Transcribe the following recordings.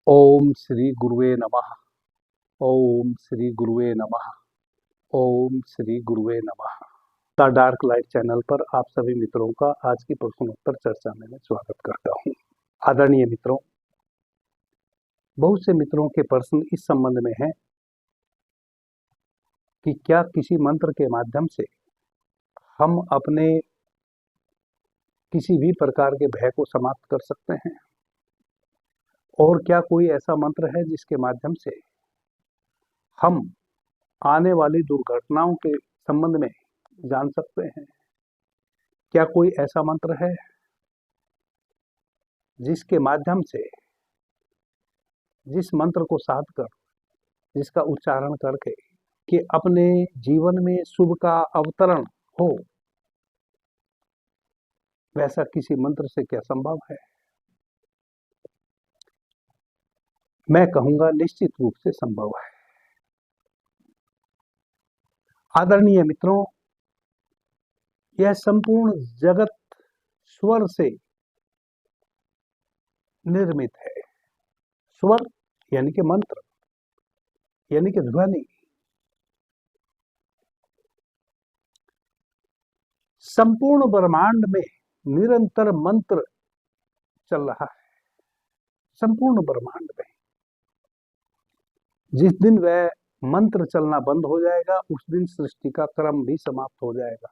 ओम श्री गुरुवे नमः। ओम श्री गुरुवे नमः। ओम श्री गुरुवे नमः। द डार्क लाइट चैनल पर आप सभी मित्रों का आज की प्रश्नोत्तर चर्चा में मैं स्वागत करता हूं। आदरणीय मित्रों, बहुत से मित्रों के प्रश्न इस संबंध में हैं कि क्या किसी मंत्र के माध्यम से हम अपने किसी भी प्रकार के भय को समाप्त कर सकते हैं, और क्या कोई ऐसा मंत्र है जिसके माध्यम से हम आने वाली दुर्घटनाओं के संबंध में जान सकते हैं। क्या कोई ऐसा मंत्र है जिसके माध्यम से, जिस मंत्र को साध कर, जिसका उच्चारण करके कि अपने जीवन में शुभ का अवतरण हो, वैसा किसी मंत्र से क्या संभव है? मैं कहूंगा निश्चित रूप से संभव है। आदरणीय मित्रों, यह संपूर्ण जगत स्वर से निर्मित है। स्वर यानी कि मंत्र, यानी कि ध्वनि। संपूर्ण ब्रह्मांड में निरंतर मंत्र चल रहा है। संपूर्ण ब्रह्मांड में जिस दिन वह मंत्र चलना बंद हो जाएगा, उस दिन सृष्टि का क्रम भी समाप्त हो जाएगा।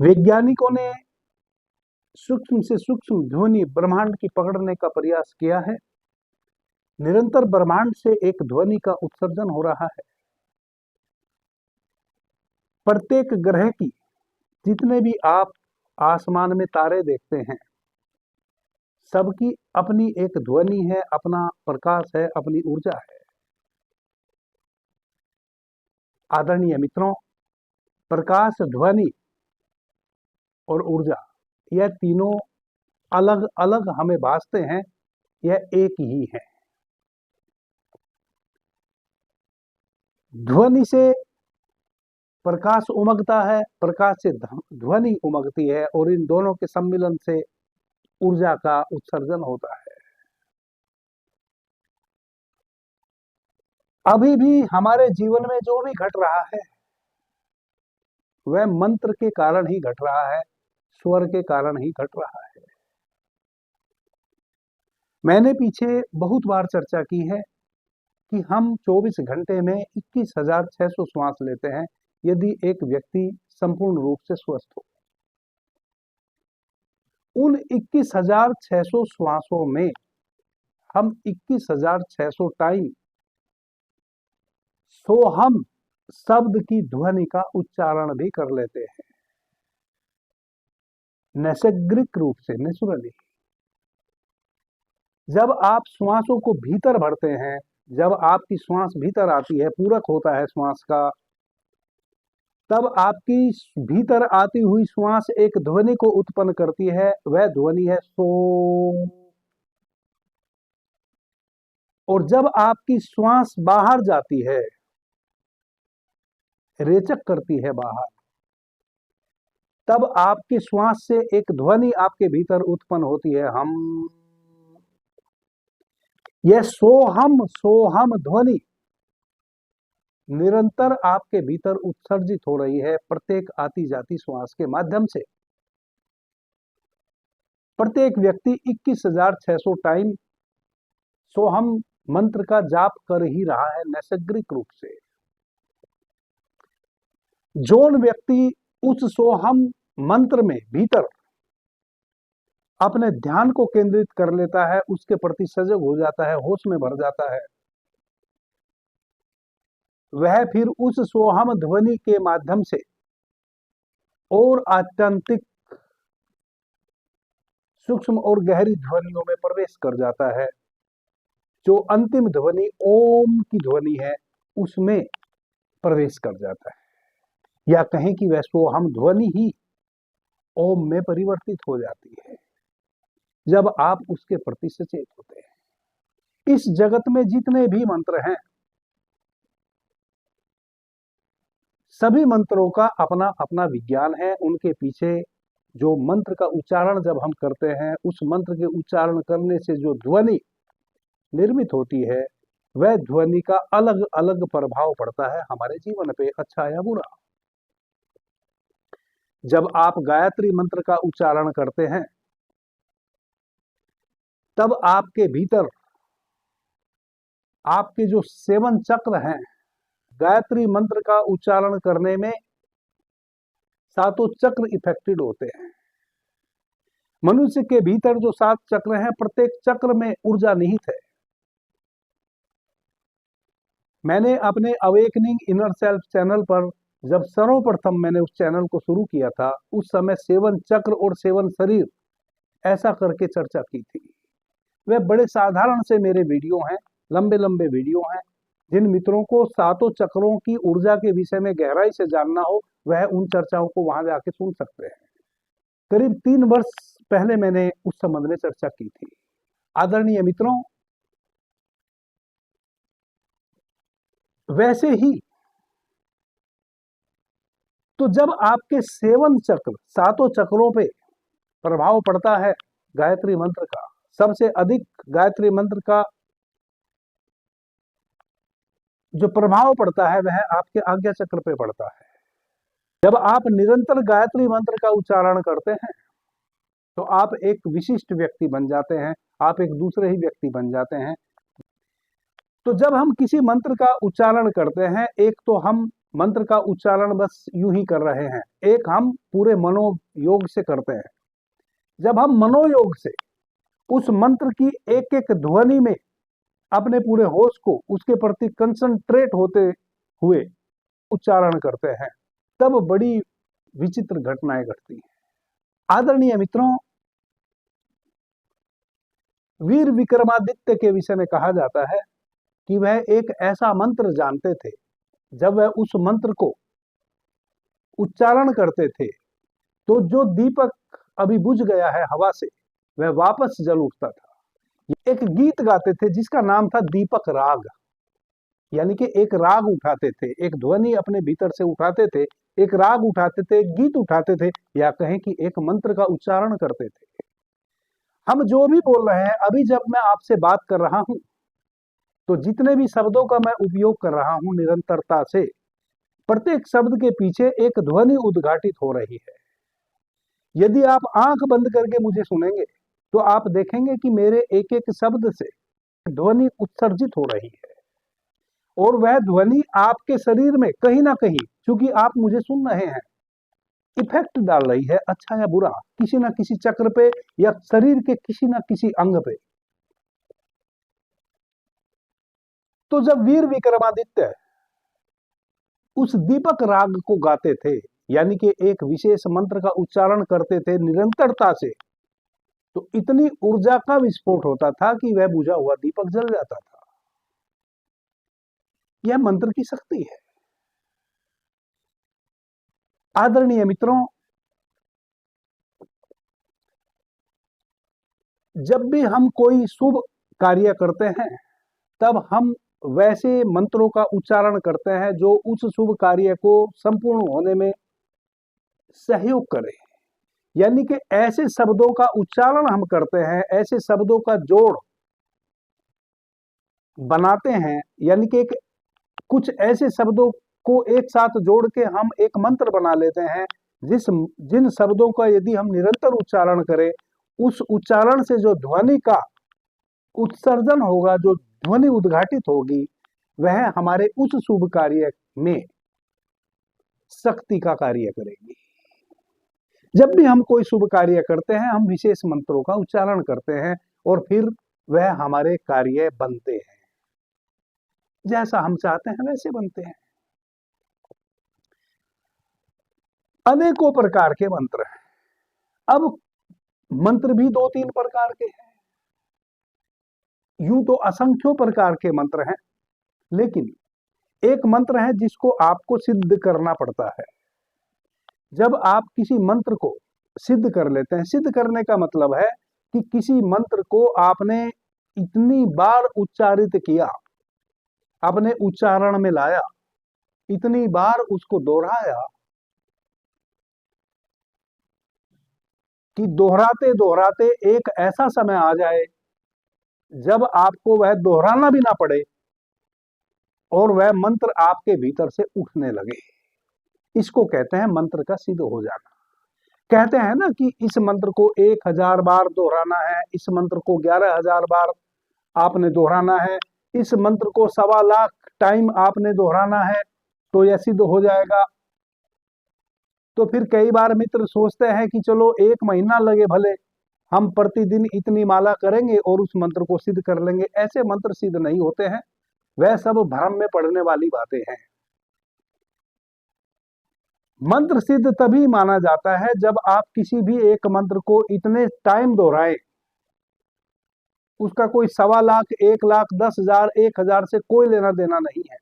वैज्ञानिकों ने सूक्ष्म से सूक्ष्म ध्वनि ब्रह्मांड की पकड़ने का प्रयास किया है। निरंतर ब्रह्मांड से एक ध्वनि का उत्सर्जन हो रहा है। प्रत्येक ग्रह की जितने भी आप आसमान में तारे देखते हैं, सबकी अपनी एक ध्वनि है, अपना प्रकाश है, अपनी ऊर्जा है। आदरणीय मित्रों, प्रकाश, ध्वनि और ऊर्जा, यह तीनों अलग अलग हमें भासते हैं, यह एक ही है। ध्वनि से प्रकाश उमगता है, प्रकाश से ध्वनि उमगती है, और इन दोनों के सम्मिलन से ऊर्जा का उत्सर्जन होता है। अभी भी हमारे जीवन में जो भी घट रहा है, वह मंत्र के कारण ही घट रहा है, स्वर के कारण ही घट रहा है। मैंने पीछे बहुत बार चर्चा की है कि हम 24 घंटे में 21,600 श्वास लेते हैं, यदि एक व्यक्ति संपूर्ण रूप से स्वस्थ हो। उन 21,600 श्वासों में हम 21,600 टाइम सोहम शब्द की ध्वनि का उच्चारण भी कर लेते हैं, नैसर्गिक रूप से, नेचुरली। जब आप श्वासों को भीतर भरते हैं, जब आपकी श्वास भीतर आती है, पूरक होता है श्वास का, तब आपकी भीतर आती हुई श्वास एक ध्वनि को उत्पन्न करती है। वह ध्वनि है सो। और जब आपकी श्वास बाहर जाती है, रेचक करती है बाहर, तब आपकी श्वास से एक ध्वनि आपके भीतर उत्पन्न होती है, हम। यह सोहम सोहम ध्वनि निरंतर आपके भीतर उत्सर्जित हो रही है, प्रत्येक आती जाती श्वास के माध्यम से। प्रत्येक व्यक्ति 21,600 टाइम सोहम मंत्र का जाप कर ही रहा है, नैसर्गिक रूप से। जोन व्यक्ति उस सोहम मंत्र में भीतर अपने ध्यान को केंद्रित कर लेता है, उसके प्रति सजग हो जाता है, होश में भर जाता है, वह फिर उस सोहम ध्वनि के माध्यम से और आत्यंतिक सूक्ष्म और गहरी ध्वनियों में प्रवेश कर जाता है। जो अंतिम ध्वनि ओम की ध्वनि है, उसमें प्रवेश कर जाता है, या कहें कि वह सोहम ध्वनि ही ओम में परिवर्तित हो जाती है, जब आप उसके प्रति सचेत होते हैं। इस जगत में जितने भी मंत्र हैं, सभी मंत्रों का अपना अपना विज्ञान है, उनके पीछे जो मंत्र का उच्चारण जब हम करते हैं, उस मंत्र के उच्चारण करने से जो ध्वनि निर्मित होती है, वह ध्वनि का अलग अलग प्रभाव पड़ता है हमारे जीवन पे, अच्छा या बुरा। जब आप गायत्री मंत्र का उच्चारण करते हैं, तब आपके भीतर आपके जो 7 चक्र हैं, गायत्री मंत्र का उच्चारण करने में 7 चक्र इफेक्टेड होते हैं। मनुष्य के भीतर जो 7 चक्र हैं, प्रत्येक चक्र में ऊर्जा निहित है। मैंने अपने अवेकनिंग इनर सेल्फ चैनल पर जब सर्वप्रथम मैंने उस चैनल को शुरू किया था, उस समय 7 चक्र और 7 शरीर ऐसा करके चर्चा की थी। वे बड़े साधारण से मेरे वीडियो हैं, लंबे लंबे वीडियो हैं। जिन मित्रों को 7 चक्रों की ऊर्जा के विषय में गहराई से जानना हो, वह उन चर्चाओं को वहां जाके सुन सकते हैं। करीब 3 वर्ष पहले मैंने उस संबंध में चर्चा की थी। आदरणीय मित्रों, वैसे ही तो जब आपके 7 चक्र, 7 चक्रों पे प्रभाव पड़ता है गायत्री मंत्र का, सबसे अधिक गायत्री मंत्र का जो प्रभाव पड़ता है वह आपके आज्ञा चक्र पे पड़ता है। जब आप निरंतर गायत्री मंत्र का उच्चारण करते हैं, तो आप एक विशिष्ट व्यक्ति बन जाते हैं, आप एक दूसरे ही व्यक्ति बन जाते हैं। तो जब हम किसी मंत्र का उच्चारण करते हैं, एक तो हम मंत्र का उच्चारण बस यूं ही कर रहे हैं, एक हम पूरे मनोयोग से करते हैं। जब हम मनोयोग से उस मंत्र की एक एक ध्वनि में अपने पूरे होश को उसके प्रति कंसंट्रेट होते हुए उच्चारण करते हैं, तब बड़ी विचित्र घटनाएं घटती हैं। आदरणीय मित्रों, वीर विक्रमादित्य के विषय में कहा जाता है कि वह एक ऐसा मंत्र जानते थे, जब वह उस मंत्र को उच्चारण करते थे तो जो दीपक अभी बुझ गया है हवा से, वह वापस जल उठता था। एक गीत गाते थे जिसका नाम था दीपक राग, यानी कि एक राग उठाते थे, एक ध्वनि अपने भीतर से उठाते थे, एक राग उठाते थे, एक गीत उठाते थे, या कहें कि एक मंत्र का उच्चारण करते थे। हम जो भी बोल रहे हैं, अभी जब मैं आपसे बात कर रहा हूं, तो जितने भी शब्दों का मैं उपयोग कर रहा हूं निरंतरता से, प्रत्येक शब्द के पीछे एक ध्वनि उद्घाटित हो रही है। यदि आप आंख बंद करके मुझे सुनेंगे, तो आप देखेंगे कि मेरे एक एक शब्द से ध्वनि उत्सर्जित हो रही है, और वह ध्वनि आपके शरीर में कहीं ना कहीं, क्योंकि आप मुझे सुन रहे हैं, इफेक्ट डाल रही है, अच्छा या बुरा, किसी ना किसी चक्र पे या शरीर के किसी ना किसी अंग पे। तो जब वीर विक्रमादित्य उस दीपक राग को गाते थे, यानी कि एक विशेष मंत्र का उच्चारण करते थे निरंतरता से, तो इतनी ऊर्जा का विस्फोट होता था कि वह बुझा हुआ दीपक जल जाता था। यह मंत्र की शक्ति है। आदरणीय मित्रों, जब भी हम कोई शुभ कार्य करते हैं, तब हम वैसे मंत्रों का उच्चारण करते हैं जो उस शुभ कार्य को संपूर्ण होने में सहयोग करें, यानी कि ऐसे शब्दों का उच्चारण हम करते हैं, ऐसे शब्दों का जोड़ बनाते हैं, यानी कि कुछ ऐसे शब्दों को एक साथ जोड़ के हम एक मंत्र बना लेते हैं, जिन शब्दों का यदि हम निरंतर उच्चारण करें, उस उच्चारण से जो ध्वनि का उत्सर्जन होगा, जो ध्वनि उद्घाटित होगी, वह हमारे उस शुभ कार्य में शक्ति का कार्य करेगी। जब भी हम कोई शुभ कार्य करते हैं, हम विशेष मंत्रों का उच्चारण करते हैं, और फिर वह हमारे कार्य बनते हैं, जैसा हम चाहते हैं वैसे बनते हैं। अनेकों प्रकार के मंत्र हैं। अब मंत्र भी 2-3 प्रकार के हैं, यूं तो असंख्यों प्रकार के मंत्र हैं, लेकिन एक मंत्र है जिसको आपको सिद्ध करना पड़ता है। जब आप किसी मंत्र को सिद्ध कर लेते हैं, सिद्ध करने का मतलब है कि किसी मंत्र को आपने इतनी बार उच्चारित किया, अपने उच्चारण में लाया, इतनी बार उसको दोहराया कि दोहराते दोहराते एक ऐसा समय आ जाए जब आपको वह दोहराना भी ना पड़े और वह मंत्र आपके भीतर से उठने लगे। इसको कहते हैं मंत्र का सिद्ध हो जाना। कहते हैं ना कि इस मंत्र को 1000 बार दोहराना है, इस मंत्र को 11,000 बार आपने दोहराना है, इस मंत्र को 1.25 लाख टाइम आपने दोहराना है तो यह सिद्ध हो जाएगा। तो फिर कई बार मित्र सोचते हैं कि चलो 1 महीना लगे भले, हम प्रतिदिन इतनी माला करेंगे और उस मंत्र को सिद्ध कर लेंगे। ऐसे मंत्र सिद्ध नहीं होते हैं, वह सब भ्रम में पड़ने वाली बातें हैं। मंत्र सिद्ध तभी माना जाता है जब आप किसी भी एक मंत्र को इतने टाइम दोहराएं, उसका कोई 1.25 लाख, 1 लाख, 10,000, 1,000 से कोई लेना देना नहीं है।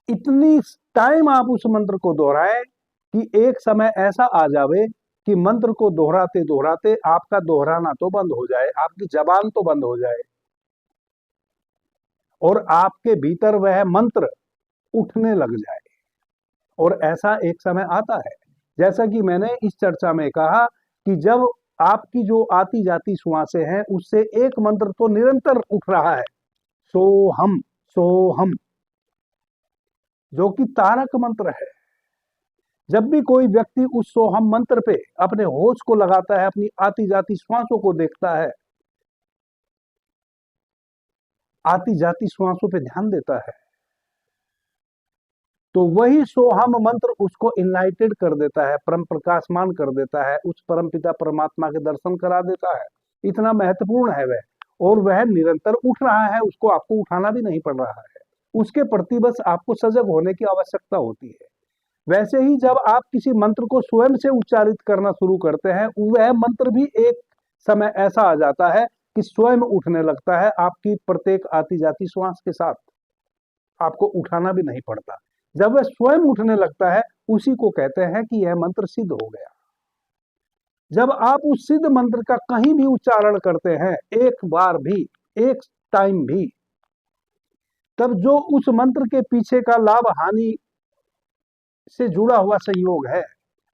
इतनी टाइम आप उस मंत्र को दोहराएं कि एक समय ऐसा आ जावे कि मंत्र को दोहराते दोहराते आपका दोहराना तो बंद हो जाए, आपकी जबान तो बंद हो जाए और आपके भीतर वह मंत्र उठने लग जाए। और ऐसा एक समय आता है, जैसा कि मैंने इस चर्चा में कहा कि जब आपकी जो आती जाती श्वासें हैं उससे एक मंत्र तो निरंतर उठ रहा है, सोहम सोहम, जो कि तारक मंत्र है। जब भी कोई व्यक्ति उस सोहम मंत्र पे अपने होश को लगाता है, अपनी आती जाती श्वासों को देखता है, आती जाती श्वासों पे ध्यान देता है, तो वही सोहम मंत्र उसको इनलाइटेड कर देता है, परम प्रकाशमान कर देता है, उस परम पिता परमात्मा के दर्शन करा देता है। इतना महत्वपूर्ण है वह, और वह निरंतर उठ रहा है, उसको आपको उठाना भी नहीं पड़ रहा है, उसके प्रति बस आपको सजग होने की आवश्यकता होती है। वैसे ही जब आप किसी मंत्र को स्वयं से उच्चारित करना शुरू करते हैं, वह मंत्र भी एक समय ऐसा आ जाता है कि स्वयं उठने लगता है, आपकी प्रत्येक आती जाती श्वास के साथ आपको उठाना भी नहीं पड़ता। जब वह स्वयं उठने लगता है, उसी को कहते हैं कि यह मंत्र सिद्ध हो गया। जब आप उस सिद्ध मंत्र का कहीं भी उच्चारण करते हैं, एक बार भी, एक टाइम भी, तब जो उस मंत्र के पीछे का लाभ हानि से जुड़ा हुआ संयोग है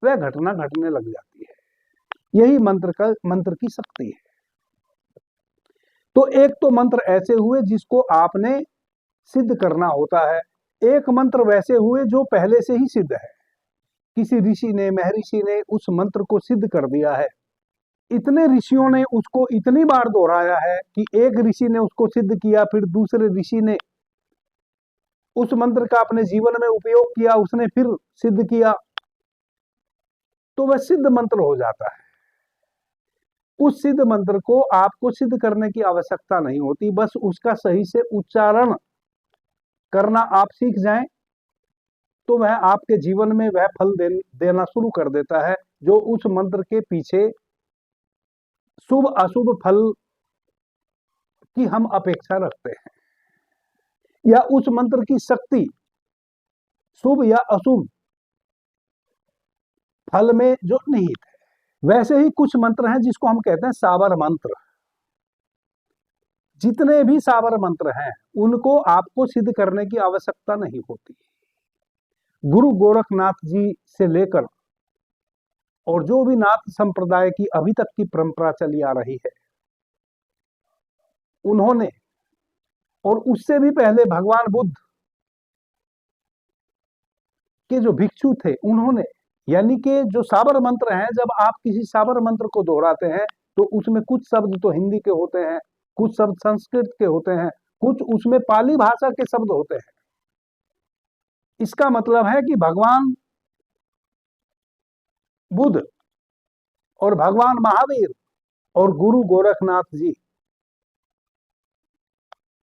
वह घटना घटने लग जाती है। यही मंत्र की शक्ति है। तो एक तो मंत्र ऐसे हुए जिसको आपने सिद्ध करना होता है, एक मंत्र वैसे हुए जो पहले से ही सिद्ध है, किसी ऋषि ने, महर्षि ने उस मंत्र को सिद्ध कर दिया है। इतने ऋषियों ने उसको इतनी बार दोहराया है कि एक ऋषि ने उसको सिद्ध किया, फिर दूसरे ऋषि ने उस मंत्र का अपने जीवन में उपयोग किया, उसने फिर सिद्ध किया, तो वह सिद्ध मंत्र हो जाता है। उस सिद्ध मंत्र को आपको सिद्ध करने की आवश्यकता नहीं होती, बस उसका सही से उच्चारण करना आप सीख जाएं तो वह आपके जीवन में वह फल देना शुरू कर देता है जो उस मंत्र के पीछे शुभ अशुभ फल की हम अपेक्षा रखते हैं, या उस मंत्र की शक्ति शुभ या अशुभ फल में जो निहित है। वैसे ही कुछ मंत्र हैं जिसको हम कहते हैं साबर मंत्र। जितने भी साबर मंत्र हैं उनको आपको सिद्ध करने की आवश्यकता नहीं होती। गुरु गोरखनाथ जी से लेकर और जो भी नाथ संप्रदाय की अभी तक की परंपरा चली आ रही है, उन्होंने, और उससे भी पहले भगवान बुद्ध के जो भिक्षु थे उन्होंने, यानी कि जो साबर मंत्र हैं, जब आप किसी साबर मंत्र को दोहराते हैं तो उसमें कुछ शब्द तो हिंदी के होते हैं, कुछ शब्द संस्कृत के होते हैं, कुछ उसमें पाली भाषा के शब्द होते हैं। इसका मतलब है कि भगवान बुद्ध और भगवान महावीर और गुरु गोरखनाथ जी,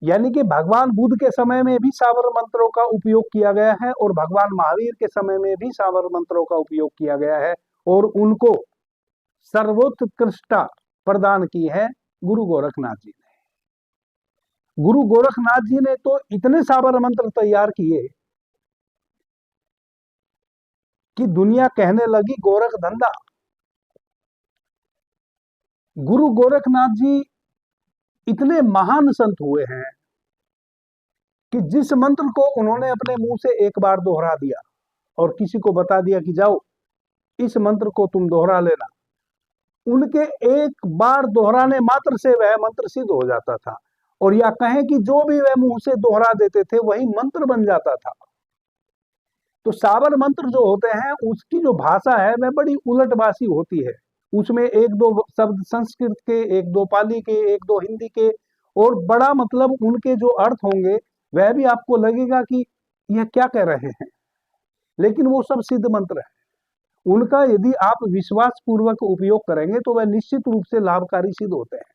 यानी कि भगवान बुद्ध के समय में भी साबर मंत्रों का उपयोग किया गया है और भगवान महावीर के समय में भी साबर मंत्रों का उपयोग किया गया है, और उनको सर्वोत्कृष्टता प्रदान की है गुरु गोरखनाथ जी ने। गुरु गोरखनाथ जी ने तो इतने साबर मंत्र तैयार किए कि दुनिया कहने लगी गोरख धंधा। गुरु गोरखनाथ जी इतने महान संत हुए हैं कि जिस मंत्र को उन्होंने अपने मुंह से एक बार दोहरा दिया और किसी को बता दिया कि जाओ इस मंत्र को तुम दोहरा लेना। उनके एक बार दोहराने मात्र से वह मंत्र सिद्ध हो जाता था, और या कहें कि जो भी वह मुंह से दोहरा देते थे वही मंत्र बन जाता था। तो साबर मंत्र जो होते हैं उसकी जो भाषा है वह बड़ी उलटभाषी होती है। उसमें एक दो शब्द संस्कृत के, एक दो पाली के, एक दो हिंदी के, और बड़ा मतलब उनके जो अर्थ होंगे वह भी आपको लगेगा कि यह क्या कह रहे हैं, लेकिन वो सब सिद्ध मंत्र है। उनका यदि आप विश्वास पूर्वक उपयोग करेंगे तो वह निश्चित रूप से लाभकारी सिद्ध होते हैं।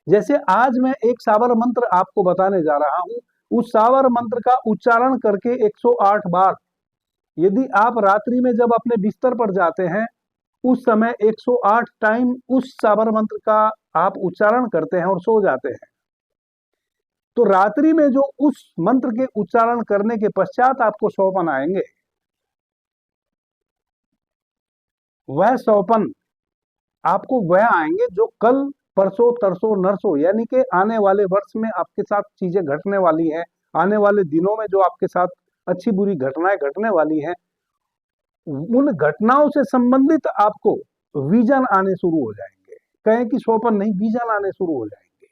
जैसे आज मैं एक साबर मंत्र आपको बताने जा रहा हूं, उस साबर मंत्र का उच्चारण करके 108 बार यदि आप रात्रि में जब अपने बिस्तर पर जाते हैं उस समय 108 टाइम उस साबर मंत्र का आप उच्चारण करते हैं और सो जाते हैं, तो रात्रि में जो उस मंत्र के उच्चारण करने के पश्चात आपको सौपन आएंगे, वह सौपन आपको वह आएंगे जो कल परसों तरसों नरसों यानी कि आने वाले वर्ष में आपके साथ चीजें घटने वाली हैं, आने वाले दिनों में जो आपके साथ अच्छी बुरी घटनाएं घटने वाली हैं, उन घटनाओं से संबंधित आपको विजन आने शुरू हो जाएंगे। कहें कि स्वपन नहीं, विजन आने शुरू हो जाएंगे।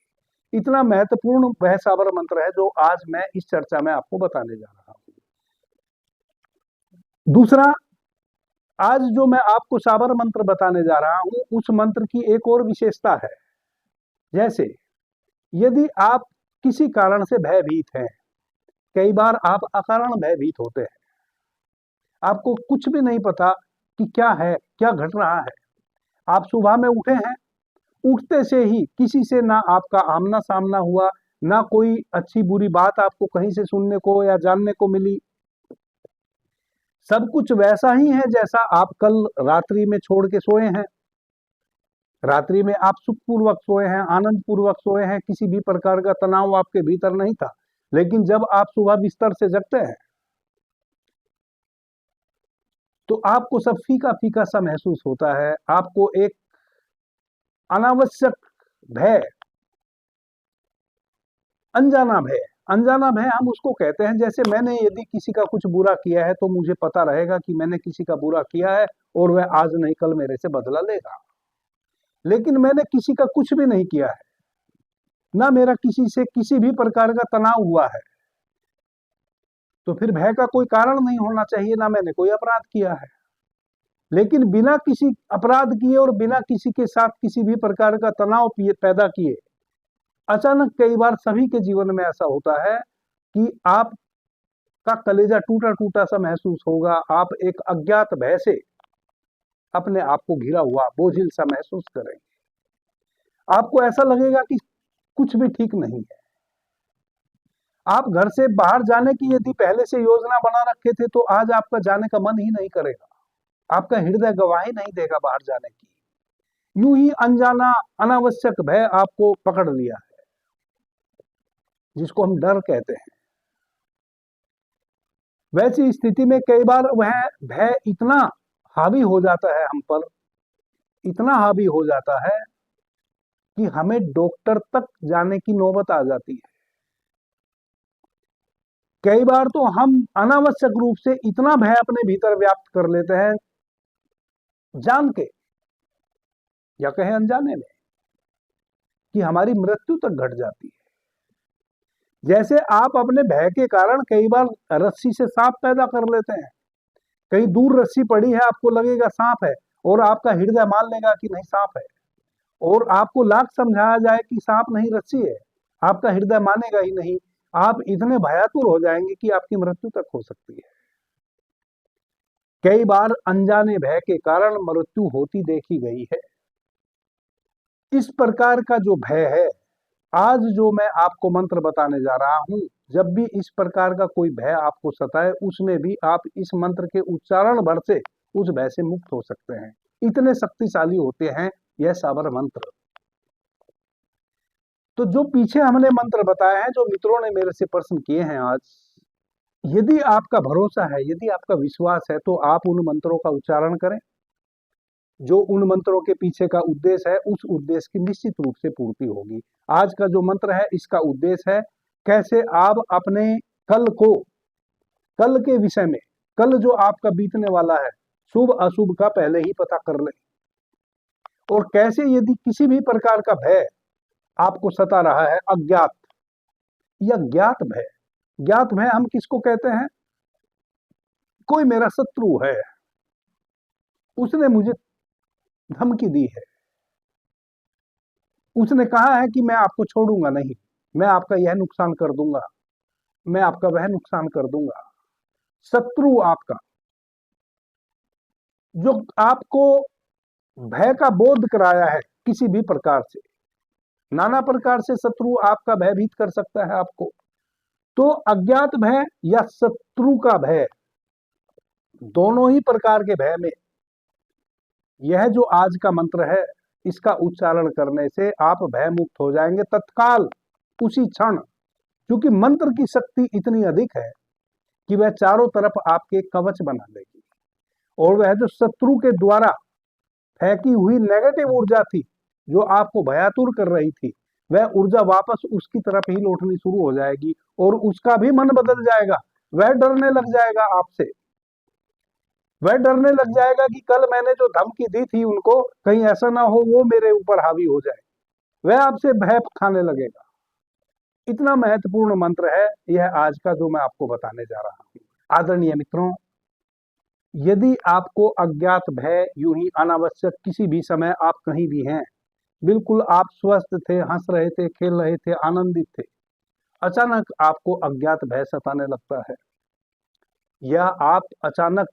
इतना महत्वपूर्ण वह साबर मंत्र है जो आज मैं इस चर्चा में आपको बताने जा रहा हूं। दूसरा, आज जो मैं आपको साबर मंत्र बताने जा रहा हूं उस मंत्र की एक और विशेषता है। जैसे यदि आप किसी कारण से भयभीत हैं, कई बार आप अकारण भयभीत होते हैं, आपको कुछ भी नहीं पता कि क्या है, क्या घट रहा है। आप सुबह में उठे हैं, उठते से ही किसी से ना आपका आमना सामना हुआ, ना कोई अच्छी बुरी बात आपको कहीं से सुनने को या जानने को मिली, सब कुछ वैसा ही है जैसा आप कल रात्रि में छोड़ के सोए हैं। रात्रि में आप सुखपूर्वक सोए हैं, आनंद पूर्वक सोए हैं, किसी भी प्रकार का तनाव आपके भीतर नहीं था, लेकिन जब आप सुबह बिस्तर से जगते हैं तो आपको सब फीका फीका सा महसूस होता है। आपको एक अनावश्यक भय, अनजाना भय, अनजाना भय हम उसको कहते हैं। जैसे मैंने यदि किसी का कुछ बुरा किया है तो मुझे पता रहेगा कि मैंने किसी का बुरा किया है और वह आज नहीं कल मेरे से बदला लेगा, लेकिन मैंने किसी का कुछ भी नहीं किया है, ना मेरा किसी से किसी भी प्रकार का तनाव हुआ है, तो फिर भय का कोई कारण नहीं होना चाहिए, ना मैंने कोई अपराध किया है। लेकिन बिना किसी अपराध किए और बिना किसी के साथ किसी भी प्रकार का तनाव पैदा किए अचानक कई बार सभी के जीवन में ऐसा होता है कि आपका कलेजा टूटा टूटा सा महसूस होगा। आप एक अज्ञात भय से अपने आप को घिरा हुआ बोझिल सा महसूस करेंगे। आपको ऐसा लगेगा कि कुछ भी ठीक नहीं है। आप घर से बाहर जाने की यदि पहले से योजना बना रखे थे तो आज आपका जाने का मन ही नहीं करेगा, आपका हृदय गवाही नहीं देगा बाहर जाने की। यूं ही अनजाना अनावश्यक भय आपको पकड़ लिया है, जिसको हम डर कहते हैं। वैसी स्थिति में कई बार वह भय इतना हावी हो जाता है हम पर, इतना हावी हो जाता है कि हमें डॉक्टर तक जाने की नौबत आ जाती है। कई बार तो हम अनावश्यक रूप से इतना भय अपने भीतर व्याप्त कर लेते हैं, जान के या कहें अनजाने में, कि हमारी मृत्यु तक घट जाती है। जैसे आप अपने भय के कारण कई बार रस्सी से सांप पैदा कर लेते हैं। कहीं दूर रस्सी पड़ी है, आपको लगेगा सांप है, और आपका हृदय मान लेगा कि नहीं सांप है, और आपको लाख समझाया जाए कि सांप नहीं रस्सी है, आपका हृदय मानेगा ही नहीं। आप इतने भयातुर हो जाएंगे कि आपकी मृत्यु तक हो सकती है। कई बार अनजाने भय के कारण मृत्यु होती देखी गई है। इस प्रकार का जो भय है, आज जो मैं आपको मंत्र बताने जा रहा हूं, जब भी इस प्रकार का कोई भय आपको सताए उसमें भी आप इस मंत्र के उच्चारण भर से उस भय से मुक्त हो सकते हैं। इतने शक्तिशाली होते हैं यह साबर मंत्र। तो जो पीछे हमने मंत्र बताए हैं, जो मित्रों ने मेरे से प्रश्न किए हैं आज, यदि आपका भरोसा है, यदि आपका विश्वास है, तो आप उन मंत्रों का उच्चारण करें। जो उन मंत्रों के पीछे का उद्देश्य है उस उद्देश्य की निश्चित रूप से पूर्ति होगी। आज का जो मंत्र है इसका उद्देश्य है कैसे आप अपने कल को, कल के विषय में, कल जो आपका बीतने वाला है, शुभ अशुभ का पहले ही पता कर लें। और कैसे, यदि किसी भी प्रकार का भय आपको सता रहा है, अज्ञात या ज्ञात भय। ज्ञात भय हम किसको कहते हैं? कोई मेरा शत्रु है, उसने मुझे धमकी दी है, उसने कहा है कि मैं आपको छोड़ूंगा नहीं, मैं आपका यह नुकसान कर दूंगा, मैं आपका वह नुकसान कर दूंगा। शत्रु आपका, जो आपको भय का बोध कराया है किसी भी प्रकार से, नाना प्रकार से शत्रु आपका भयभीत कर सकता है आपको। तो अज्ञात भय या शत्रु का भय, दोनों ही प्रकार के भय में यह जो आज का मंत्र है, इसका उच्चारण करने से आप भय मुक्त हो जाएंगे तत्काल, उसी क्षण। क्योंकि मंत्र की शक्ति इतनी अधिक है कि वह चारों तरफ आपके कवच बना देगी, और वह जो शत्रु के द्वारा फेंकी हुई नेगेटिव ऊर्जा थी, जो आपको भयातुर कर रही थी, वह ऊर्जा वापस उसकी तरफ ही लौटनी शुरू हो जाएगी, और उसका भी मन बदल जाएगा। वह डरने लग जाएगा आपसे, वह डरने लग जाएगा कि कल मैंने जो धमकी दी थी उनको, कहीं ऐसा ना हो वो मेरे ऊपर हावी हो जाए। वह आपसे भय खाने लगेगा। इतना महत्वपूर्ण मंत्र है यह आज का जो मैं आपको बताने जा रहा हूं। आदरणीय मित्रों, यदि आपको अज्ञात भय यूं ही अनावश्यक किसी भी समय आप कहीं भी हैं, बिल्कुल आप स्वस्थ थे, हंस रहे थे, खेल रहे थे, आनंदित थे, अचानक आपको अज्ञात भय सताने लगता है, या आप अचानक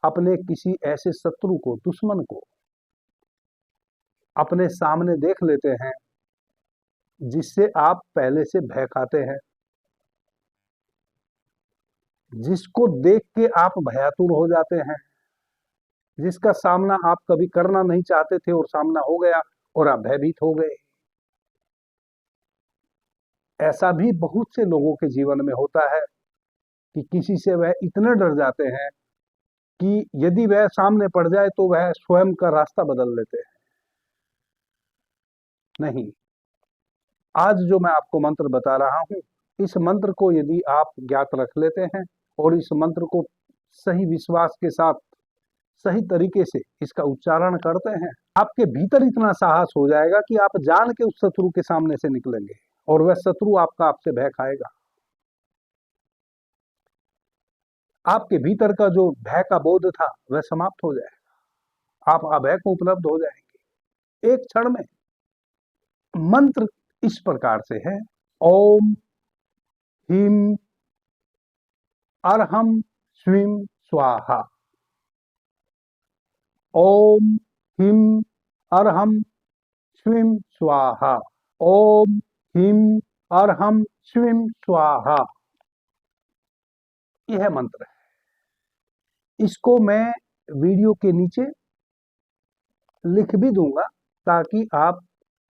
अपने किसी ऐसे शत्रु को, दुश्मन को अपने सामने देख लेते हैं जिससे आप पहले से भय खाते हैं, जिसको देख के आप भयातुर हो जाते हैं, जिसका सामना आप कभी करना नहीं चाहते थे और सामना हो गया और आप भयभीत हो गए। ऐसा भी बहुत से लोगों के जीवन में होता है कि किसी से वह इतने डर जाते हैं कि यदि वह सामने पड़ जाए तो वह स्वयं का रास्ता बदल लेते हैं। नहीं, आज जो मैं आपको मंत्र बता रहा हूं, इस मंत्र को यदि आप ज्ञात रख लेते हैं और इस मंत्र को सही विश्वास के साथ, सही तरीके से इसका उच्चारण करते हैं, आपके भीतर इतना साहस हो जाएगा कि आप जान के उस शत्रु के सामने से निकलेंगे, और वह शत्रु आपका आपसे भय खाएगा। आपके भीतर का जो भय का बोध था वह समाप्त हो जाएगा, आप अभय को उपलब्ध हो जाएंगे एक क्षण में। मंत्र इस प्रकार से है: ओम ह्रीं अर्हं श्रीं स्वाहा। ओम ह्रीं अर्हं श्रीं स्वाहा। ओम ह्रीं अर्हं श्रीं स्वाहा। यह मंत्र है। इसको मैं वीडियो के नीचे लिख भी दूंगा, ताकि आप,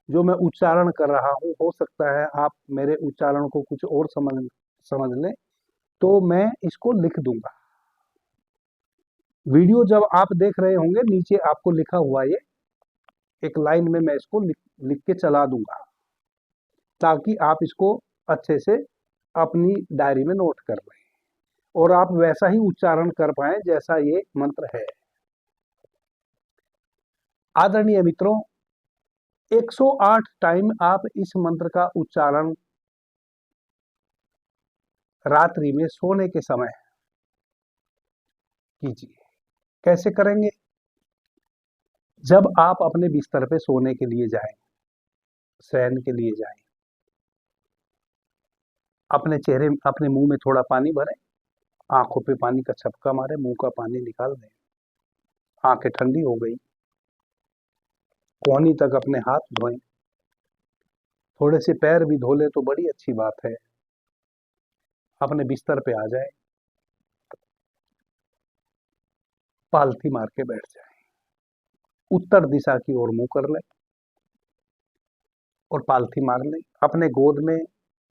जो मैं उच्चारण कर रहा हूं, हो सकता है आप मेरे उच्चारण को कुछ और समझ लें, तो मैं इसको लिख दूंगा। वीडियो जब आप देख रहे होंगे, नीचे आपको लिखा हुआ ये एक लाइन में मैं इसको लिख के चला दूंगा, ताकि आप इसको अच्छे से अपनी डायरी में नोट कर लें और आप वैसा ही उच्चारण कर पाए जैसा ये मंत्र है। आदरणीय मित्रों, 108 टाइम आप इस मंत्र का उच्चारण रात्रि में सोने के समय कीजिए। कैसे करेंगे? जब आप अपने बिस्तर पे सोने के लिए जाएं, शयन के लिए जाएं, अपने चेहरे, अपने मुंह में थोड़ा पानी भरें, आंखों पे पानी का छपका मारे, मुंह का पानी निकाल दें, आंखें ठंडी हो गई, कोहनी तक अपने हाथ धोएं, थोड़े से पैर भी धो ले तो बड़ी अच्छी बात है। अपने बिस्तर पे आ जाए, पालथी मार के बैठ जाए, उत्तर दिशा की ओर मुंह कर ले और पालथी मार ले। अपने गोद में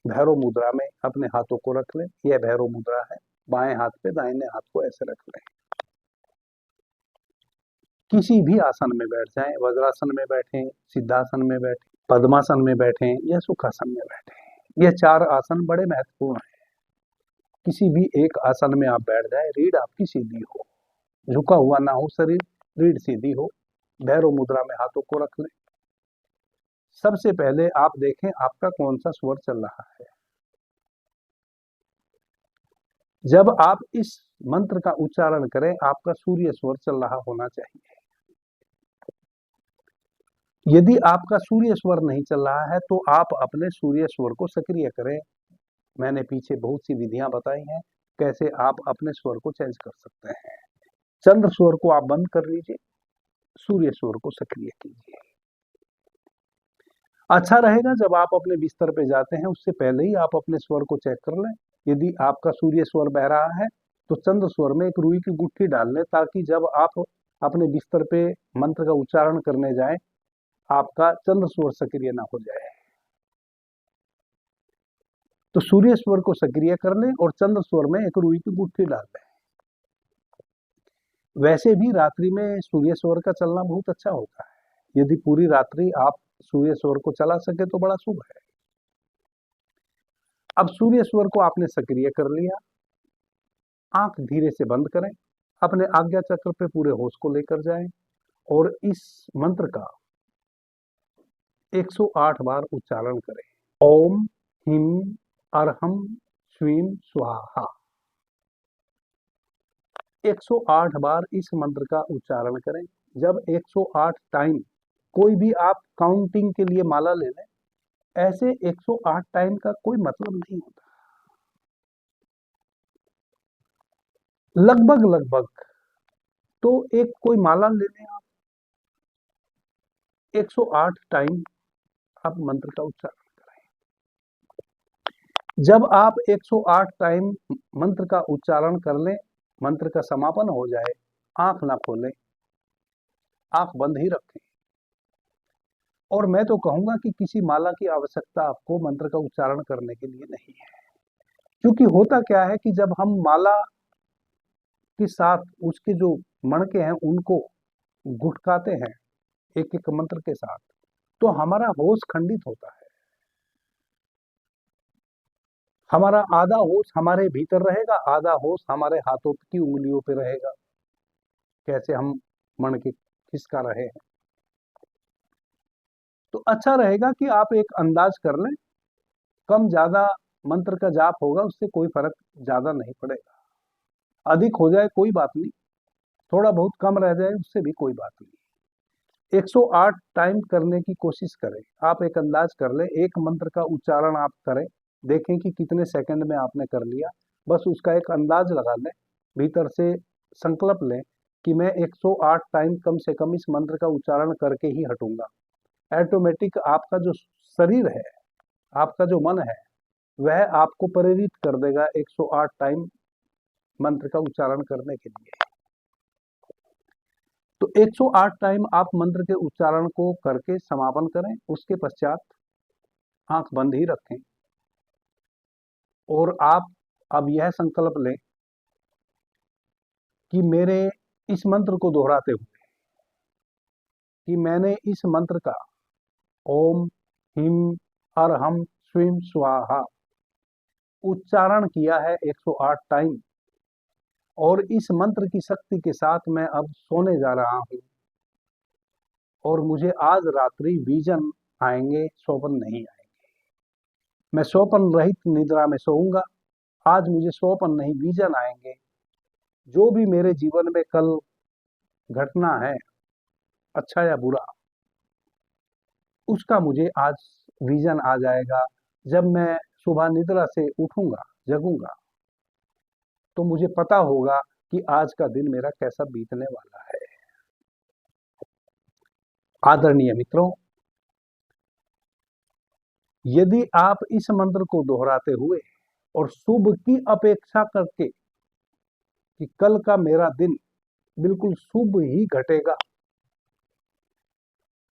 भैरव मुद्रा में अपने हाथों को रख ले। यह भैरव मुद्रा है। बाएं हाथ पे दाहिने हाथ को ऐसे रख ले। किसी भी आसन में बैठ जाएं, वज्रासन में बैठें, सिद्धासन में बैठें, पद्मासन में बैठें या सुखासन में बैठें। यह 4 आसन बड़े महत्वपूर्ण हैं। किसी भी एक आसन में आप बैठ जाए, रीढ़ आपकी सीधी हो, झुका हुआ ना हो शरीर, रीढ़ सीधी हो, भैरव मुद्रा में हाथों को रख लें। सबसे पहले आप देखें आपका कौन सा स्वर चल रहा है। जब आप इस मंत्र का उच्चारण करें, आपका सूर्य स्वर चल रहा होना चाहिए। यदि आपका सूर्य स्वर नहीं चल रहा है तो आप अपने सूर्य स्वर को सक्रिय करें। मैंने पीछे बहुत सी विधियां बताई हैं कैसे आप अपने स्वर को चेंज कर सकते हैं। चंद्र स्वर को आप बंद कर लीजिए, सूर्य स्वर को सक्रिय कीजिए। अच्छा रहेगा जब आप अपने बिस्तर पे जाते हैं उससे पहले ही आप अपने स्वर को चेक कर लें। यदि आपका सूर्य स्वर बह रहा है तो चंद्र स्वर में एक रुई की गुट्ठी डाल लें, ताकि जब आप अपने बिस्तर पे मंत्र का उच्चारण करने जाएं, आपका चंद्र स्वर सक्रिय ना हो जाए। तो सूर्य स्वर को सक्रिय कर लें और चंद्र स्वर में एक रुई की गुट्ठी डाल लें। वैसे भी रात्रि में सूर्य स्वर का चलना बहुत अच्छा होता है। यदि पूरी रात्रि आप सूर्य स्वर को चला सके तो बड़ा शुभ है। अब सूर्य स्वर को आपने सक्रिय कर लिया, आंख धीरे से बंद करें, अपने आज्ञा चक्र पे पूरे होश को लेकर जाएं और इस मंत्र का 108 बार उच्चारण करें। ओम हिम अरहम श्रीम स्वाहा। 108 बार इस मंत्र का उच्चारण करें। जब 108 टाइम, कोई भी आप काउंटिंग के लिए माला ले लें, ऐसे 108 टाइम का कोई मतलब नहीं होता। लगभग लगभग तो एक कोई माला ले लें आप, 108 टाइम आप मंत्र का उच्चारण करें। जब आप 108 टाइम मंत्र का उच्चारण कर लें, मंत्र का समापन हो जाए, आंख ना खोलें, आंख बंद ही रखें। और मैं तो कहूंगा कि किसी माला की आवश्यकता आपको मंत्र का उच्चारण करने के लिए नहीं है। क्योंकि होता क्या है कि जब हम माला के साथ उसके जो मणके हैं उनको गुटकाते हैं एक एक मंत्र के साथ, तो हमारा होश खंडित होता है। हमारा आधा होश हमारे भीतर रहेगा, आधा होश हमारे हाथों की उंगलियों पे रहेगा, कैसे हम मणके खिसका रहे हैं। तो अच्छा रहेगा कि आप एक अंदाज कर लें, कम ज्यादा मंत्र का जाप होगा, उससे कोई फर्क ज्यादा नहीं पड़ेगा। अधिक हो जाए कोई बात नहीं, थोड़ा बहुत कम रह जाए उससे भी कोई बात नहीं। 108 टाइम करने की कोशिश करें। आप एक अंदाज कर लें, एक मंत्र का उच्चारण आप करें, देखें कि कितने सेकंड में आपने कर लिया। बस उसका एक अंदाज लगा लें, भीतर से संकल्प लें कि मैं 108 टाइम कम से कम इस मंत्र का उच्चारण करके ही हटूंगा। ऑटोमेटिक आपका जो शरीर है, आपका जो मन है, वह आपको प्रेरित कर देगा 108 टाइम मंत्र का उच्चारण करने के लिए। तो 108 टाइम आप मंत्र के उच्चारण को करके समापन करें। उसके पश्चात आंख बंद ही रखें और आप अब यह संकल्प लें कि मेरे इस मंत्र को दोहराते हुए कि मैंने इस मंत्र का ओम हिम अरहम श्रीम स्वाहा उच्चारण किया है 108 टाइम, और इस मंत्र की शक्ति के साथ मैं अब सोने जा रहा हूं और मुझे आज रात्रि विजन आएंगे, स्वप्न नहीं आएंगे। मैं स्वप्न रहित निद्रा में सोऊंगा। आज मुझे स्वप्न नहीं विजन आएंगे। जो भी मेरे जीवन में कल घटना है, अच्छा या बुरा, उसका मुझे आज विजन आ जाएगा। जब मैं सुबह निद्रा से उठूंगा, जगूंगा, तो मुझे पता होगा कि आज का दिन मेरा कैसा बीतने वाला है। आदरणीय मित्रों, यदि आप इस मंत्र को दोहराते हुए और शुभ की अपेक्षा करके कि कल का मेरा दिन बिल्कुल शुभ ही घटेगा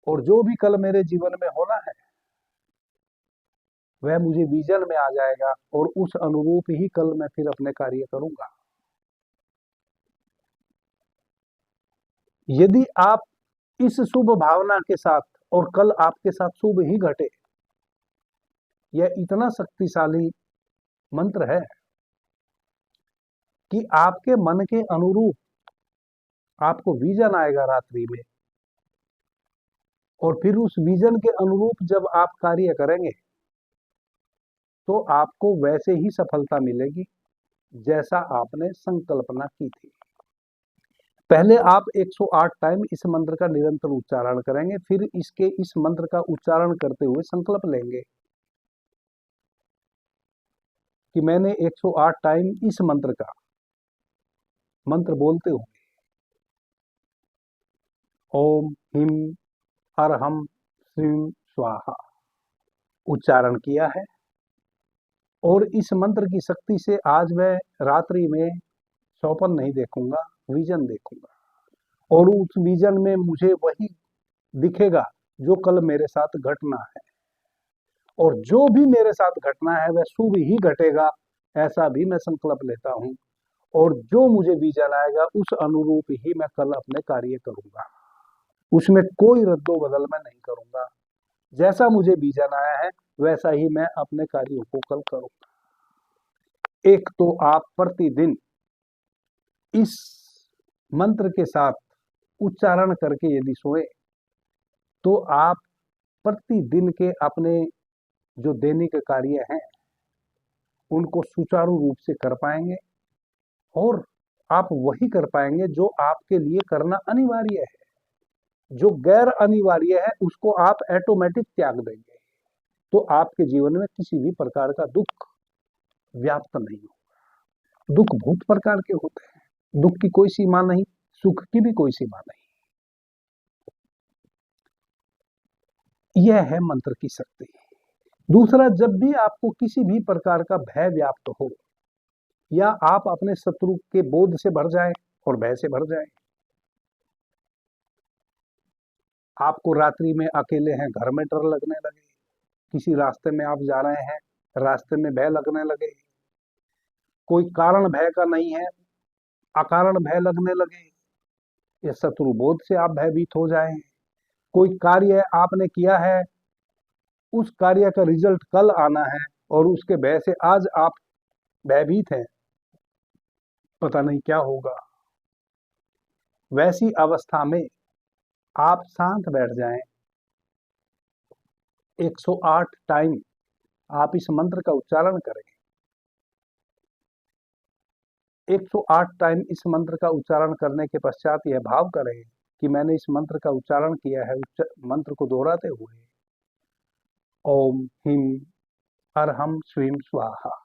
और जो भी कल मेरे जीवन में होना है वह मुझे विजन में आ जाएगा और उस अनुरूप ही कल मैं फिर अपने कार्य करूंगा। यदि आप इस शुभ भावना के साथ और कल आपके साथ शुभ ही घटे, यह इतना शक्तिशाली मंत्र है कि आपके मन के अनुरूप आपको विजन आएगा रात्रि में, और फिर उस विजन के अनुरूप जब आप कार्य करेंगे तो आपको वैसे ही सफलता मिलेगी जैसा आपने संकल्पना की थी। पहले आप 108 टाइम इस मंत्र का निरंतर उच्चारण करेंगे, फिर इस मंत्र का उच्चारण करते हुए संकल्प लेंगे कि मैंने 108 टाइम इस मंत्र बोलते हुए ओम हिम अरहम श्रीम स्वाहा उच्चारण किया है, और इस मंत्र की शक्ति से आज मैं रात्रि में स्वप्न नहीं देखूंगा, विजन देखूंगा, और उस विजन में मुझे वही दिखेगा जो कल मेरे साथ घटना है, और जो भी मेरे साथ घटना है वह शुभ ही घटेगा, ऐसा भी मैं संकल्प लेता हूं, और जो मुझे विजन आएगा उस अनुरूप ही मैं कल अपने कार्य करूंगा, उसमें कोई रद्दो बदल मैं नहीं करूंगा, जैसा मुझे विजन आया है वैसा ही मैं अपने कार्यों को कल करूंगा। एक तो आप प्रतिदिन इस मंत्र के साथ उच्चारण करके यदि सोए तो आप प्रतिदिन के अपने जो दैनिक कार्य हैं उनको सुचारू रूप से कर पाएंगे, और आप वही कर पाएंगे जो आपके लिए करना अनिवार्य है। जो गैर अनिवार्य है उसको आप ऑटोमेटिक त्याग देंगे, तो आपके जीवन में किसी भी प्रकार का दुख व्याप्त नहीं होगा। दुख बहुत प्रकार के होते हैं, दुख की कोई सीमा नहीं, सुख की भी कोई सीमा नहीं। यह है मंत्र की शक्ति। दूसरा, जब भी आपको किसी भी प्रकार का भय व्याप्त हो, या आप अपने शत्रु के बोध से भर जाएं और भय से भर जाएं, आपको रात्रि में अकेले हैं, घर में डर लगने लगे, किसी रास्ते में आप जा रहे हैं, रास्ते में भय लगने लगे, कोई कारण भय का नहीं है, अकारण भय लगने लगे, या शत्रु बोध से आप भयभीत हो जाएं, कोई कार्य आपने किया है, उस कार्य का रिजल्ट कल आना है और उसके भय से आज आप भयभीत हैं, पता नहीं क्या होगा, वैसी अवस्था में आप शांत बैठ जाएं, 108 टाइम आप इस मंत्र का उच्चारण करें। 108 टाइम इस मंत्र का उच्चारण करने के पश्चात यह भाव करें कि मैंने इस मंत्र का उच्चारण किया है, मंत्र को दोहराते हुए ओम हिम अरहम श्रीम स्वाहा।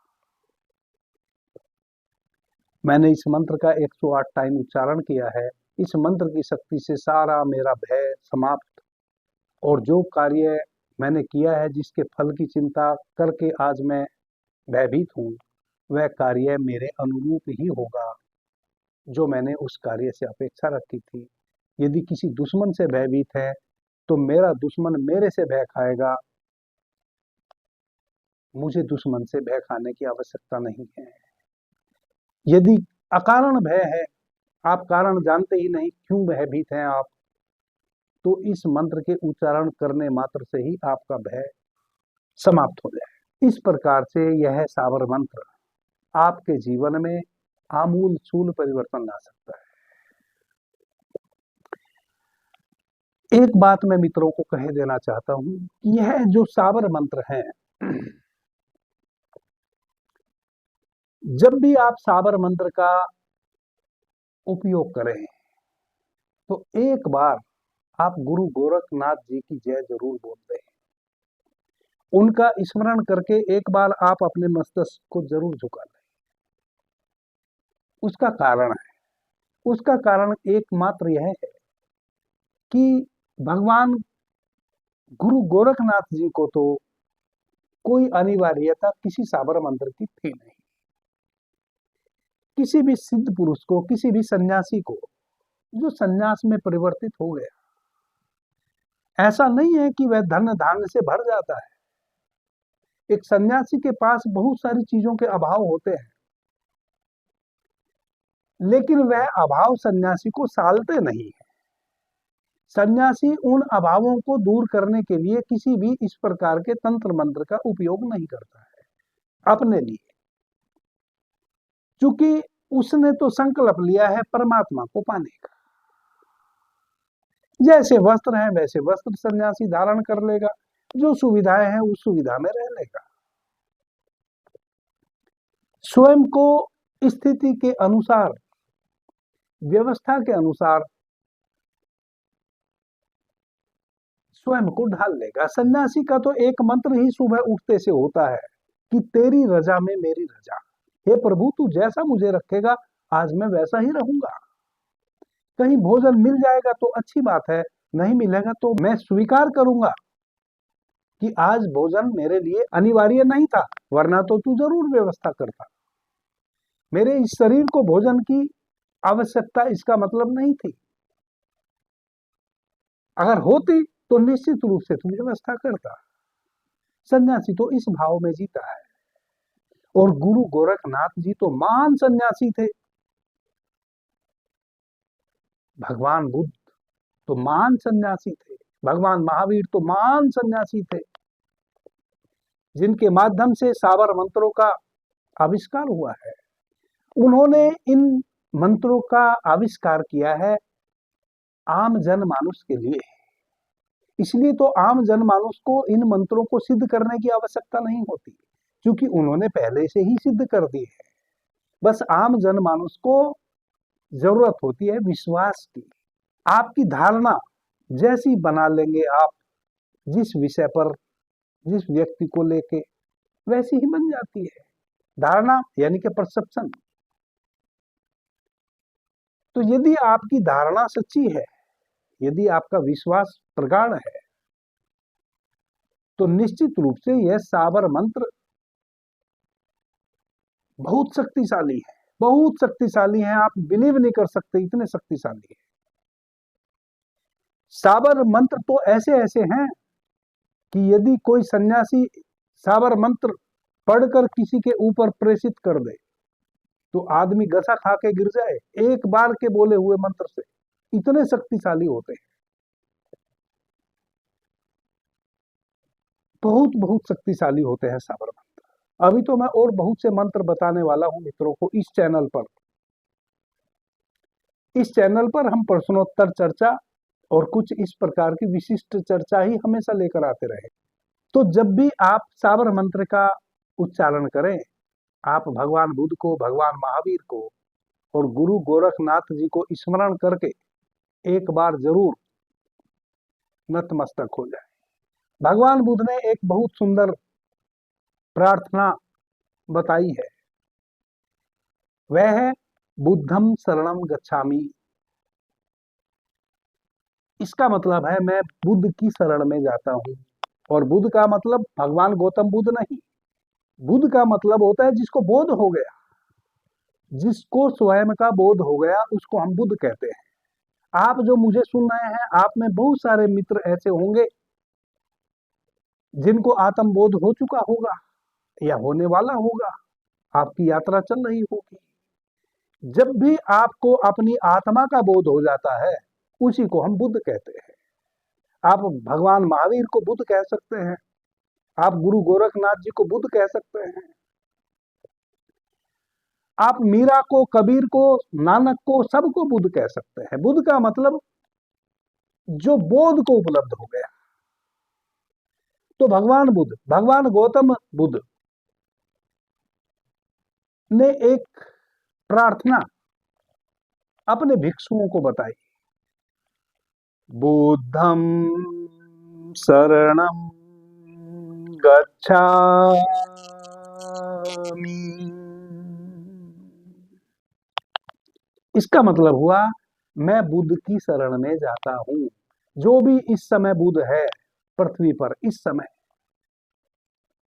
मैंने इस मंत्र का 108 टाइम उच्चारण किया है, इस मंत्र की शक्ति से सारा मेरा भय समाप्त, और जो कार्य मैंने किया है जिसके फल की चिंता करके आज मैं भयभीत हूं, वह कार्य मेरे अनुरूप ही होगा जो मैंने उस कार्य से अपेक्षा रखी थी। यदि किसी दुश्मन से भयभीत है तो मेरा दुश्मन मेरे से भय खाएगा, मुझे दुश्मन से भय खाने की आवश्यकता नहीं है। यदि अकारण भय है, आप कारण जानते ही नहीं क्यों भयभीत हैं आप, तो इस मंत्र के उच्चारण करने मात्र से ही आपका भय समाप्त हो जाए। इस प्रकार से यह साबर मंत्र आपके जीवन में आमूल चूल परिवर्तन ला सकता है। एक बात मैं मित्रों को कह देना चाहता हूं, यह जो साबर मंत्र है, जब भी आप साबर मंत्र का उपयोग करें तो एक बार आप गुरु गोरखनाथ जी की जय जरूर बोलते हैं। उनका स्मरण करके एक बार आप अपने मस्तिष्क को जरूर झुका लें। उसका कारण एकमात्र यह है कि भगवान गुरु गोरखनाथ जी को तो कोई अनिवार्यता किसी साबर मंत्र की थी नहीं। किसी भी सिद्ध पुरुष को, किसी भी सन्यासी को जो सन्यास में परिवर्तित हो गया, ऐसा नहीं है कि वह धन धान्य से भर जाता है। एक सन्यासी के पास बहुत सारी चीजों के अभाव होते हैं, लेकिन वह अभाव सन्यासी को सालते नहीं है। सन्यासी उन अभावों को दूर करने के लिए किसी भी इस प्रकार के तंत्र मंत्र का उपयोग नहीं करता है अपने लिए, क्योंकि उसने तो संकल्प लिया है परमात्मा को पाने का। जैसे वस्त्र है वैसे वस्त्र सन्यासी धारण कर लेगा, जो सुविधाएं हैं उस सुविधा में रह लेगा। स्वयं को स्थिति के अनुसार, व्यवस्था के अनुसार स्वयं को ढाल लेगा। सन्यासी का तो एक मंत्र ही सुबह उठते से होता है कि तेरी रजा में मेरी रजा। हे प्रभु, तू जैसा मुझे रखेगा आज मैं वैसा ही रहूंगा। कहीं भोजन मिल जाएगा तो अच्छी बात है, नहीं मिलेगा तो मैं स्वीकार करूंगा कि आज भोजन मेरे लिए अनिवार्य नहीं था, वरना तो तू जरूर व्यवस्था करता। मेरे इस शरीर को भोजन की आवश्यकता इसका मतलब नहीं थी, अगर होती तो निश्चित रूप से तू व्यवस्था करता। सन्यासी तो इस भाव में जीता है। और गुरु गोरखनाथ जी तो महान सन्यासी थे। भगवान बुद्ध तो महान सन्यासी थे। भगवान महावीर तो महान सन्यासी थे, जिनके माध्यम से साबर मंत्रों का आविष्कार हुआ है। उन्होंने इन मंत्रों का आविष्कार किया है आम जनमानुष के लिए। इसलिए तो आम जनमानुष को इन मंत्रों को सिद्ध करने की आवश्यकता नहीं होती, क्योंकि उन्होंने पहले से ही सिद्ध कर दिए है। बस आम जनमानुष को जरूरत होती है विश्वास की। आपकी धारणा जैसी बना लेंगे आप जिस विषय पर, जिस व्यक्ति को लेके, वैसी ही बन जाती है धारणा, यानी कि परसेप्शन। तो यदि आपकी धारणा सच्ची है, यदि आपका विश्वास प्रगाढ़ है, तो निश्चित रूप से यह साबर मंत्र बहुत शक्तिशाली है, बहुत शक्तिशाली है। आप बिलीव नहीं कर सकते, इतने शक्तिशाली है। साबर मंत्र तो ऐसे ऐसे हैं कि यदि कोई सन्यासी साबर मंत्र पढ़कर किसी के ऊपर प्रेषित कर दे तो आदमी गसा खा के गिर जाए, एक बार के बोले हुए मंत्र से। इतने शक्तिशाली होते हैं, बहुत बहुत शक्तिशाली होते हैं साबर मंत्र। अभी तो मैं और बहुत से मंत्र बताने वाला हूं मित्रों को इस चैनल पर। इस चैनल पर हम प्रश्नोत्तर चर्चा और कुछ इस प्रकार की विशिष्ट चर्चा ही हमेशा लेकर आते रहे। तो जब भी आप साबर मंत्र का उच्चारण करें, आप भगवान बुद्ध को, भगवान महावीर को और गुरु गोरखनाथ जी को स्मरण करके एक बार जरूर नतमस्तक हो जाए। भगवान बुद्ध ने एक बहुत सुंदर प्रार्थना बताई है, वह है बुद्धम शरणम गच्छामि। इसका मतलब है मैं बुद्ध की शरण में जाता हूं। और बुद्ध का मतलब भगवान गौतम बुद्ध नहीं। बुद्ध का मतलब होता है जिसको बोध हो गया, जिसको स्वयं का बोध हो गया उसको हम बुद्ध कहते हैं। आप जो मुझे सुन रहे हैं, आप में बहुत सारे मित्र ऐसे होंगे जिनको आत्म बोध हो चुका होगा या होने वाला होगा, आपकी यात्रा चल रही होगी। जब भी आपको अपनी आत्मा का बोध हो जाता है, उसी को हम बुद्ध कहते हैं। आप भगवान महावीर को बुद्ध कह सकते हैं, आप गुरु गोरखनाथ जी को बुद्ध कह सकते हैं, आप मीरा को, कबीर को, नानक को, सबको बुद्ध कह सकते हैं। बुद्ध का मतलब जो बोध को उपलब्ध हो गया। तो भगवान बुद्ध, भगवान गौतम बुद्ध ने एक प्रार्थना अपने भिक्षुओं को बताई, बुद्धम शरणम गच्छामि। इसका मतलब हुआ मैं बुद्ध की शरण में जाता हूं। जो भी इस समय बुद्ध है पृथ्वी पर, इस समय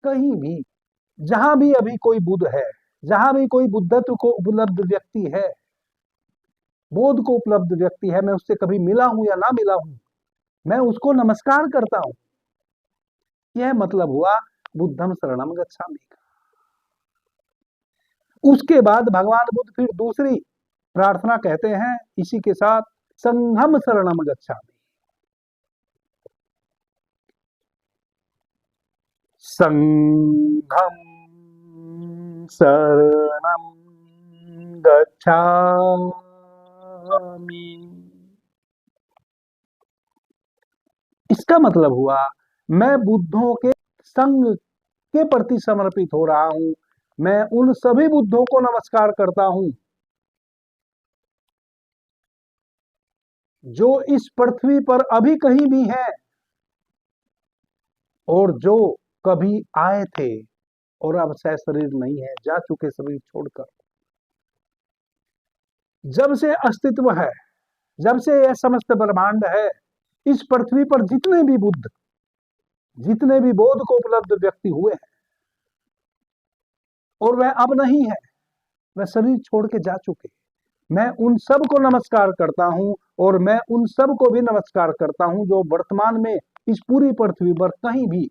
कहीं भी, जहां भी अभी कोई बुद्ध है, जहां भी कोई बुद्धत्व को उपलब्ध व्यक्ति है, बोध को उपलब्ध व्यक्ति है, मैं उससे कभी मिला हूं या ना मिला हूं, मैं उसको नमस्कार करता हूं। यह मतलब हुआ बुद्धम शरणम गच्छामि का। उसके बाद भगवान बुद्ध फिर दूसरी प्रार्थना कहते हैं इसी के साथ, संघम शरणम गच्छामि। संघम शरणम गच्छामि। इसका मतलब हुआ मैं बुद्धों के संग के प्रति समर्पित हो रहा हूं, मैं उन सभी बुद्धों को नमस्कार करता हूं जो इस पृथ्वी पर अभी कहीं भी हैं और जो कभी आए थे और अब सह शरीर नहीं है, जा चुके शरीर छोड़कर। जब से अस्तित्व है, जब से यह समस्त ब्रह्मांड है, इस पृथ्वी पर जितने भी बुद्ध, जितने भी बोध को उपलब्ध व्यक्ति हुए हैं और वह अब नहीं है, वह शरीर छोड़ के जा चुके, मैं उन सब को नमस्कार करता हूं और मैं उन सब को भी नमस्कार करता हूं जो वर्तमान में इस पूरी पृथ्वी पर कहीं भी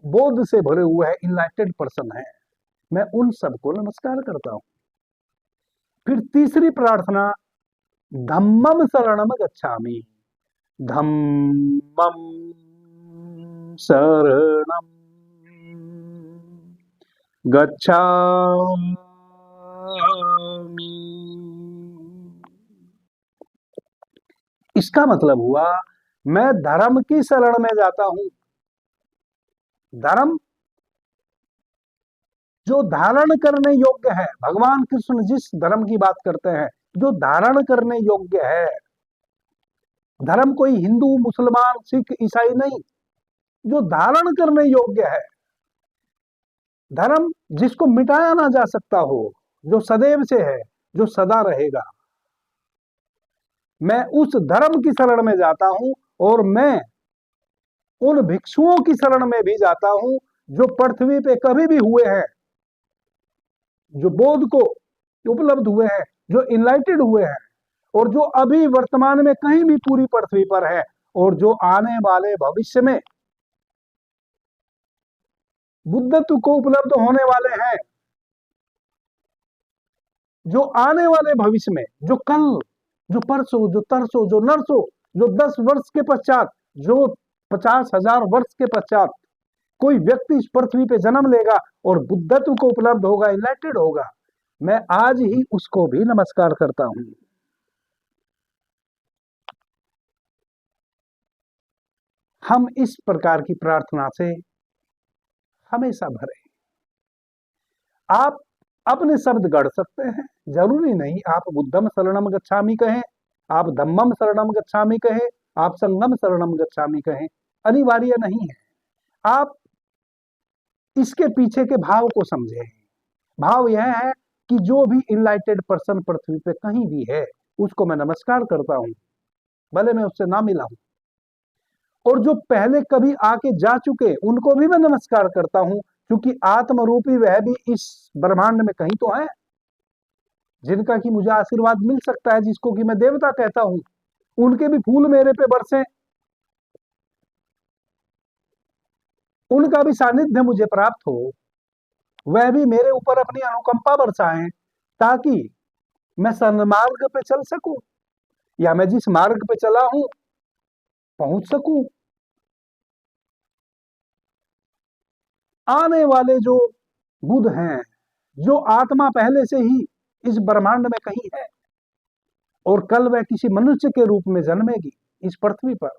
बोध से भरे हुए है, इनलाइटेड पर्सन है, मैं उन सब को नमस्कार करता हूं। फिर तीसरी प्रार्थना, धम्मम शरणम गच्छामि, धम्मम शरणम गच्छामि। इसका मतलब हुआ मैं धर्म की शरण में जाता हूं। धर्म जो धारण करने योग्य है, भगवान कृष्ण जिस धर्म की बात करते हैं जो धारण करने योग्य है, धर्म कोई हिंदू मुसलमान सिख ईसाई नहीं, जो धारण करने योग्य है, धर्म जिसको मिटाया ना जा सकता हो, जो सदैव से है, जो सदा रहेगा, मैं उस धर्म की शरण में जाता हूं और मैं उन भिक्षुओं की शरण में भी जाता हूं जो पृथ्वी पे कभी भी हुए हैं, जो बोध को उपलब्ध हुए हैं, जो इनलाइटेड हुए हैं और जो अभी वर्तमान में कहीं भी पूरी पृथ्वी पर है और जो आने वाले भविष्य में बुद्धत्व को उपलब्ध होने वाले हैं, जो आने वाले भविष्य में, जो कल, जो परसों, जो तरसों, जो नरसों, जो 10 वर्ष के पश्चात, जो 50,000 वर्ष के पश्चात कोई व्यक्ति इस पृथ्वी पे जन्म लेगा और बुद्धत्व को उपलब्ध होगा, इनलाइटेड होगा, मैं आज ही उसको भी नमस्कार करता हूं। हम इस प्रकार की प्रार्थना से हमेशा भरे। आप अपने शब्द गढ़ सकते हैं, जरूरी नहीं आप बुद्धम शरणम गच्छामि कहें, आप धम्मम शरणम गच्छामि कहें, आप संगम शरणम गच्छामि कहें, अनिवार्य नहीं है। आप इसके पीछे के भाव को समझें। भाव यह है कि जो भी इनलाइटेड पर्सन पृथ्वी पे कहीं भी है उसको मैं नमस्कार करता हूं, भले मैं उससे ना मिला हूं, और जो पहले कभी आके जा चुके उनको भी मैं नमस्कार करता हूं, क्योंकि आत्मरूपी वह भी इस ब्रह्मांड में कहीं तो है जिनका कि मुझे आशीर्वाद मिल सकता है, जिसको कि मैं देवता कहता हूं, उनके भी फूल मेरे पे बरसे, उनका भी सानिध्य मुझे प्राप्त हो, वह भी मेरे ऊपर अपनी अनुकंपा बरसाएं ताकि मैं सन्मार्ग पे चल सकूं या मैं जिस मार्ग पे चला हूं पहुंच सकूं। आने वाले जो बुद्ध हैं, जो आत्मा पहले से ही इस ब्रह्मांड में कहीं है और कल वह किसी मनुष्य के रूप में जन्मेगी इस पृथ्वी पर,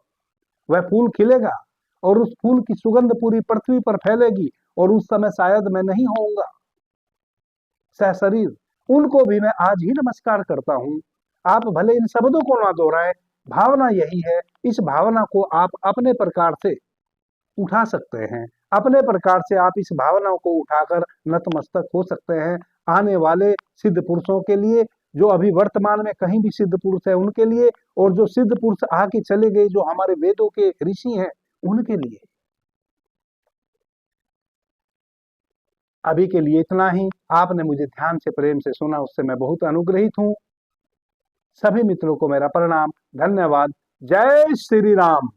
वह फूल खिलेगा और उस फूल की सुगंध पूरी पृथ्वी पर फैलेगी और उस समय शायद मैं नहीं होऊंगा सह शरीर, उनको भी मैं आज ही नमस्कार करता हूं। आप भले इन शब्दों को ना दोहराएं, भावना यही है, इस भावना को आप अपने प्रकार से उठा सकते हैं, अपने प्रकार से आप इस भावना को उठाकर नतमस्तक हो सकते हैं आने वाले सिद्ध पुरुषों के लिए, जो अभी वर्तमान में कहीं भी सिद्ध पुरुष है उनके लिए, और जो सिद्ध पुरुष आके चले गए जो हमारे वेदों के ऋषि हैं उनके लिए। अभी के लिए इतना ही। आपने मुझे ध्यान से प्रेम से सुना, उससे मैं बहुत अनुग्रहित हूं। सभी मित्रों को मेरा प्रणाम, धन्यवाद। जय श्री राम।